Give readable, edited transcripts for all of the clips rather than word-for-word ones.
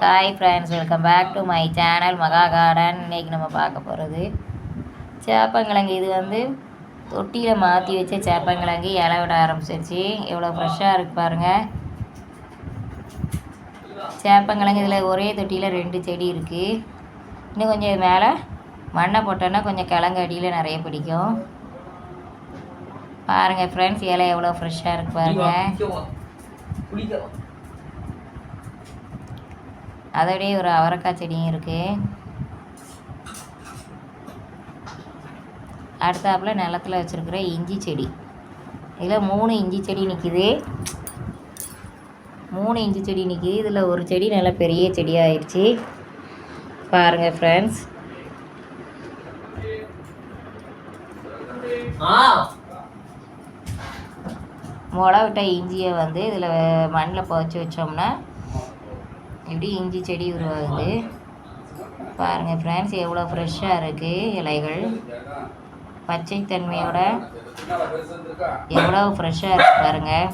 Hi friends, welcome back to my channel Maha Garden. இன்றைக்கி நம்ம பார்க்க போகிறது சேப்பங்கிழங்கு. இது வந்து தொட்டியில் மாற்றி வச்ச சேப்பங்கிழங்கு இலை விட ஆரம்பிச்சிருச்சு. எவ்வளோ ஃப்ரெஷ்ஷாக இருக்குது பாருங்கள். சேப்பங்கிழங்கு இதில் ஒரே தொட்டியில் 2 செடி இருக்குது. இன்னும் கொஞ்சம் மேலே மண்ணை போட்டோன்னா கொஞ்சம் கிழங்கு அடியில் நிறைய பிடிக்கும். பாருங்கள் ஃப்ரெண்ட்ஸ், இலை எவ்வளோ ஃப்ரெஷ்ஷாக இருக்குது பாருங்கள். அதோடய ஒரு அவரைக்காய் செடியும் இருக்குது. அடுத்தாப்புல நிலத்தில் வச்சுருக்கிற இஞ்சி செடி. இதில் 3 இஞ்சி செடி நிற்கிது. 3 இஞ்சி செடி நிற்கிது. இதில் ஒரு செடி நல்ல பெரிய செடியாகிடுச்சு பாருங்கள் ஃப்ரெண்ட்ஸ். முளை விட்ட இஞ்சியை வந்து இதில் மண்ணில் புதைச்சி வச்சோம்னா இப்படி இஞ்சி செடி உருவாகுது பாருங்கள் ஃப்ரெண்ட்ஸ். எவ்வளோ ஃப்ரெஷ்ஷாக இருக்குது இலைகள். பச்சைத்தன்மையோட எவ்வளோ ஃப்ரெஷ்ஷாக இருக்குது பாருங்கள்.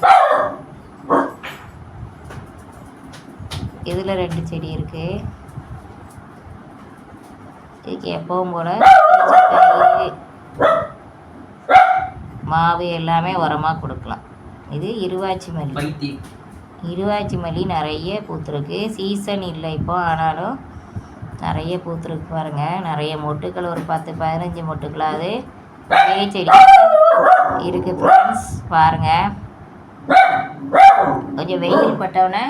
இதில் 2 செடி இருக்குது. இதுக்கு எப்பவும் போல் மாவு எல்லாமே உரமாக கொடுக்கலாம். இது இருவாச்சி மல்லி. இருவாச்சி மல்லி நிறைய பூத்துருக்கு. சீசன் இல்லை இப்போ, ஆனாலும் நிறைய பூத்துருக்கு பாருங்கள். நிறைய மொட்டுக்கள், ஒரு 10-15 மொட்டுக்களாவது நிறைய செடி இருக்குது ஃப்ரெண்ட்ஸ் பாருங்கள். கொஞ்சம் வெயில் பட்டவுடனே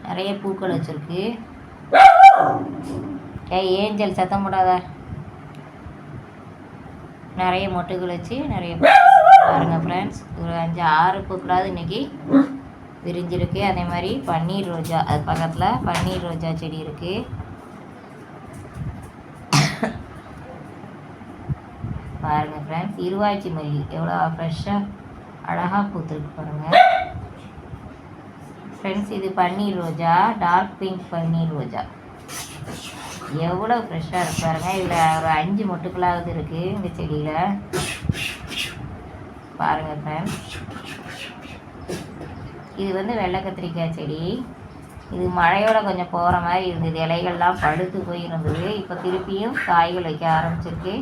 நிறைய பூக்கள் வச்சுருக்கு. ஏஞ்சல் சத்தம் போடாத. நிறைய மொட்டுகள் வச்சு நிறைய பாருங்கள் ஃப்ரெண்ட்ஸ். ஒரு 5-6 பூக்களாவது இன்றைக்கி விரிஞ்சிருக்கு. அதே மாதிரி பன்னீர் ரோஜா, அது பக்கத்தில் பன்னீர் ரோஜா செடி இருக்குது பாருங்கள் ஃப்ரெண்ட்ஸ். இருவாச்சி மல்லி எவ்வளோ ஃப்ரெஷ்ஷாக அழகாக பூத்துருக்கு பாருங்கள் ஃப்ரெண்ட்ஸ். இது பன்னீர் ரோஜா, டார்க் பிங்க் பன்னீர் ரோஜா. எவ்வளோ ஃப்ரெஷ்ஷாக இருக்கு பாருங்கள். இதில் ஒரு 5 மொட்டுக்களாவது இருக்குது இந்த செடியில் பாருங்கள் ஃப்ரெண்ட்ஸ். இது வந்து வெள்ளை கத்திரிக்காய் செடி. இது மழையோட கொஞ்சம் போகிற மாதிரி இருந்தது. இலைகள்லாம் படுத்து போயிருந்தது. இப்போ திருப்பியும் காய்கள் வைக்க ஆரம்பிச்சிருக்கு.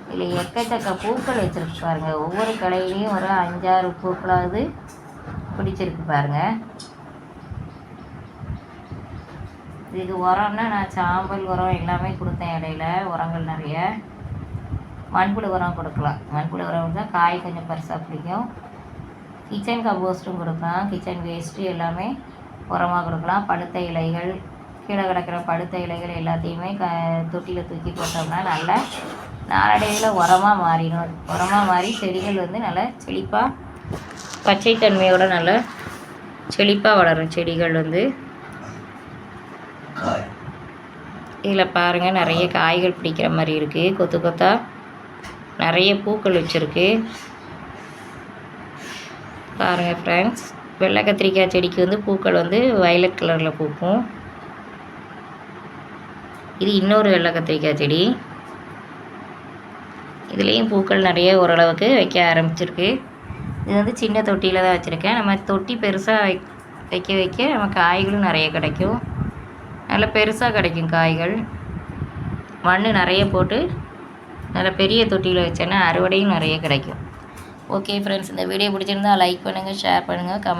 இதில் எக்கச்சக்க பூக்கள் வச்சுருக்கு பாருங்கள். ஒவ்வொரு கடையிலையும் ஒரு 5-6 பூக்களாவது பிடிச்சிருக்கு பாருங்கள். இதுக்கு உரம்னா நான் சாம்பல் உரம் எல்லாமே கொடுத்தேன். இடையில உரங்கள் நிறைய. மண்புழு உரம் கொடுக்கலாம். மண்புழு உரம் தான் காய் கொஞ்சம் பெருசாக பிடிக்கும். கிச்சன் கம்போஸ்ட்டும் கொடுக்கலாம். கிச்சன் வேஸ்ட்டு எல்லாமே உரமாக கொடுக்கலாம். படுத்த இலைகள், கீழே கிடக்கிற படுத்த இலைகள் எல்லாத்தையுமே தொட்டியில் தூக்கி போட்டோம்னா நல்லா நாளடைவில் உரமாக மாறிடும். உரமாக மாறி செடிகள் வந்து நல்லா செழிப்பாக பச்சைத்தன்மையோடு நல்லா செழிப்பாக வளரும் செடிகள் வந்து. இதில் பாருங்கள், நிறைய காய்கள் பிடிக்கிற மாதிரி இருக்குது. கொத்து கொத்தாக நிறைய பூக்கள் வச்சுருக்கு பாருங்கள் ஃப்ரெண்ட்ஸ். வெள்ளை கத்திரிக்காய் செடிக்கு வந்து பூக்கள் வந்து வயலட் கலரில் பூக்கும். இது இன்னொரு வெள்ளை கத்திரிக்காய் செடி. இதுலேயும் பூக்கள் நிறைய ஓரளவுக்கு வைக்க ஆரம்பிச்சிருக்கு. இது வந்து சின்ன தொட்டியில் தான் வச்சுருக்கேன். நம்ம தொட்டி பெருசாக வைக்க வைக்க நம்ம காய்களும் நிறைய கிடைக்கும். நல்லா பெருசாக கிடைக்கும் காய்கள். மண் நிறைய போட்டு நல்லா பெரிய தொட்டியில் வச்சேன்னா அறுவடையும் நிறைய கிடைக்கும். ஓகே ஃப்ரெண்ட்ஸ், இந்த வீடியோ பிடிச்சிருந்தா லைக் பண்ணுங்கள், ஷேர் பண்ணுங்கள், கமெண்ட்